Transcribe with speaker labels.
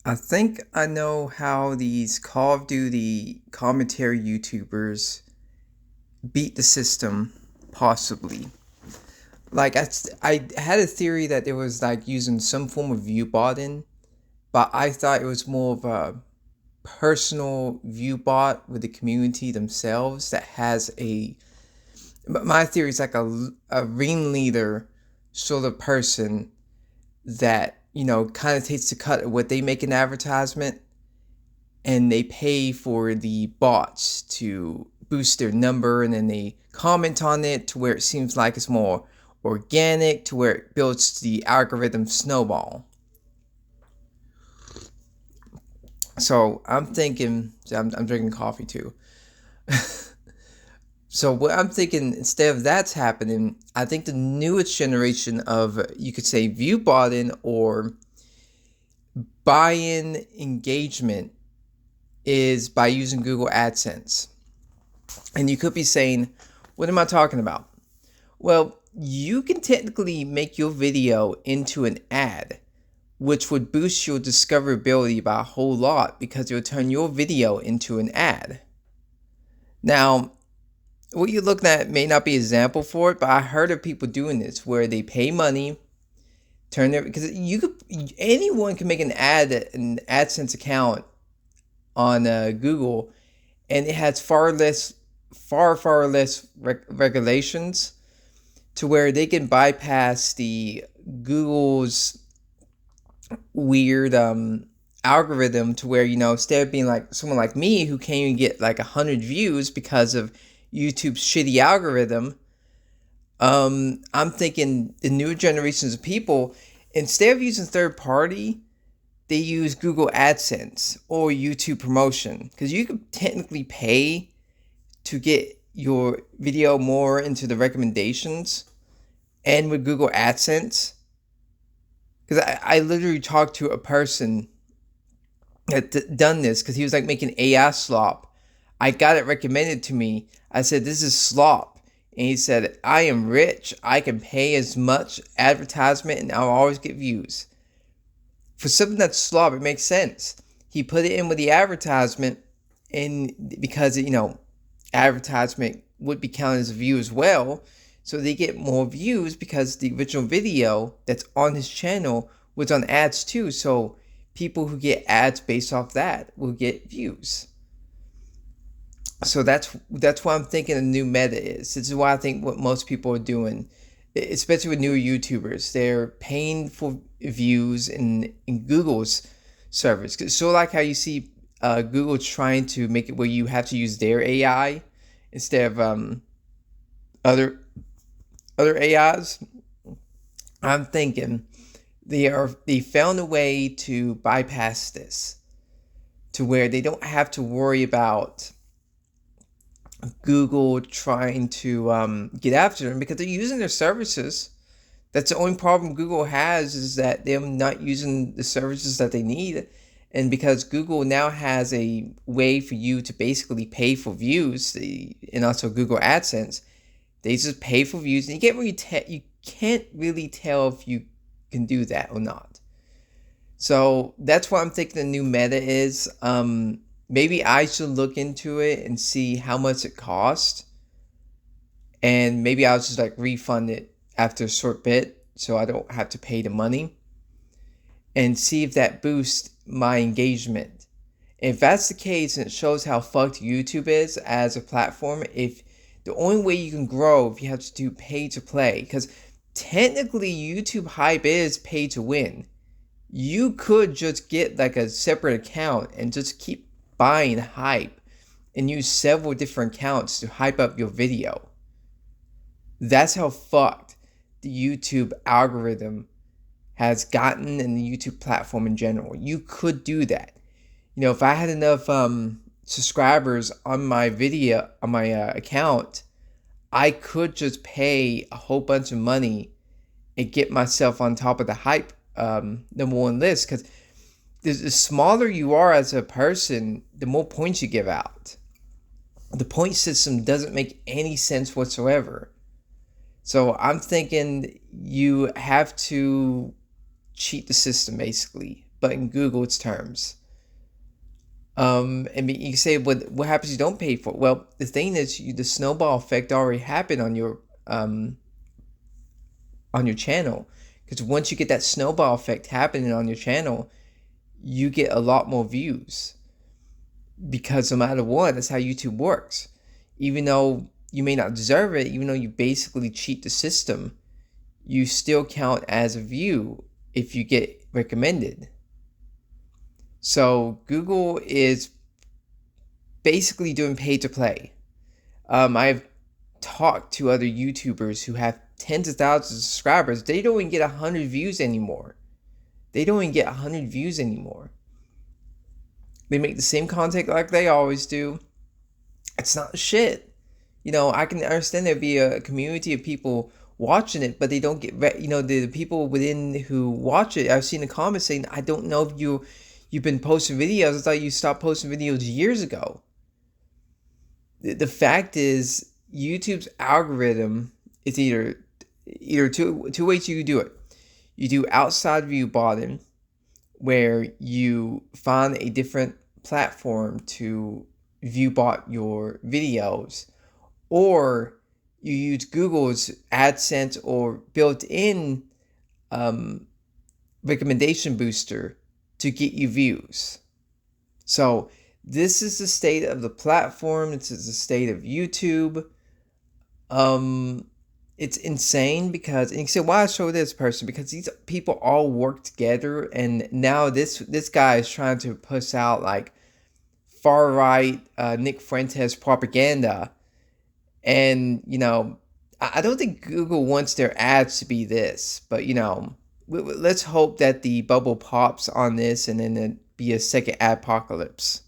Speaker 1: I think I know how these Call of Duty commentary YouTubers beat the system, possibly. I had a theory that it was like using some form of view botting, but I thought it was more of a personal view bot with the community themselves that has a. My theory is like a ringleader sort of person that, kind of takes the cut of what they make an advertisement and they pay for the bots to boost their number, and then they comment on it to where it seems like it's more organic, to where it builds the algorithm snowball. So I'm thinking, I'm drinking coffee too. So what I'm thinking, instead of that's happening, I think the newest generation of, you could say, view botting or buy-in engagement is by using Google AdSense. And you could be saying, what am I talking about? Well, you can technically make your video into an ad, which would boost your discoverability by a whole lot because it would turn your video into an ad. Now, what you're looking at may not be an example for it, but I heard of people doing this where they pay money, turn their, because anyone can make an AdSense account on Google, and it has far less regulations to where they can bypass the Google's weird algorithm, to where, instead of being like someone like me who can't even get like 100 views because of YouTube's shitty algorithm. I'm thinking the newer generations of people, instead of using third party, they use Google AdSense or YouTube promotion, because you could technically pay to get your video more into the recommendations. And with Google AdSense, because I literally talked to a person that done this, because he was like making AI slop. I got it recommended to me. I said, this is slop. And he said, I am rich. I can pay as much advertisement and I'll always get views. For something that's slop, it makes sense. He put it in with the advertisement, and because, advertisement would be counted as a view as well. So they get more views because the original video that's on his channel was on ads too. So people who get ads based off that will get views. So that's why I'm thinking a new meta is. This is why I think what most people are doing, especially with newer YouTubers, they're paying for views in Google's service. So like how you see Google trying to make it where you have to use their AI instead of other AIs. I'm thinking they found a way to bypass this, to where they don't have to worry about Google trying to get after them, because they're using their services. That's the only problem Google has, is that they're not using the services that they need. And because Google now has a way for you to basically pay for views, and also Google AdSense, they just pay for views, and you can't really tell if you can do that or not. So that's what I'm thinking the new meta is. Maybe I should look into it and see how much it costs, and maybe I'll just like refund it after a short bit, so I don't have to pay the money, and see if that boosts my engagement. If that's the case, and it shows how fucked YouTube is as a platform, if the only way you can grow if you have to do pay to play, because technically YouTube hype is pay to win. You could just get like a separate account and just keep buying hype and use several different accounts to hype up your video. That's how fucked the YouTube algorithm has gotten, in the YouTube platform in general. You could do that. If I had enough subscribers on my account, I could just pay a whole bunch of money and get myself on top of the hype number one list, because the smaller you are as a person, the more points you give out. The point system doesn't make any sense whatsoever. So I'm thinking you have to cheat the system, basically, but in Google's terms. I mean, you say, what happens if you don't pay for it? Well, the thing is, the snowball effect already happened on your channel. Because once you get that snowball effect happening on your channel, you get a lot more views. Because no matter what, that's how YouTube works. Even though you may not deserve it, even though you basically cheat the system, you still count as a view if you get recommended. So Google is basically doing pay to play. I've talked to other YouTubers who have tens of thousands of subscribers. They don't even get 100 views anymore. They don't even get 100 views anymore. They make the same content like they always do. It's not shit. You know, I can understand there'd be a community of people watching it, but they don't get, you know, the people within who watch it. I've seen the comments saying, I don't know if you've been posting videos. I thought you stopped posting videos years ago. The fact is, YouTube's algorithm is either two ways you do it. You do outside view botting, where you find a different platform to view bot your videos, or you use Google's AdSense or built-in recommendation booster to get you views. So this is the state of the platform. This is the state of YouTube. It's insane because, and you say, why I show this person? Because these people all work together, and now this guy is trying to push out like far right Nick Fuentes propaganda, and you know, I don't think Google wants their ads to be this, but you know, let's hope that the bubble pops on this, and then it be a second adpocalypse.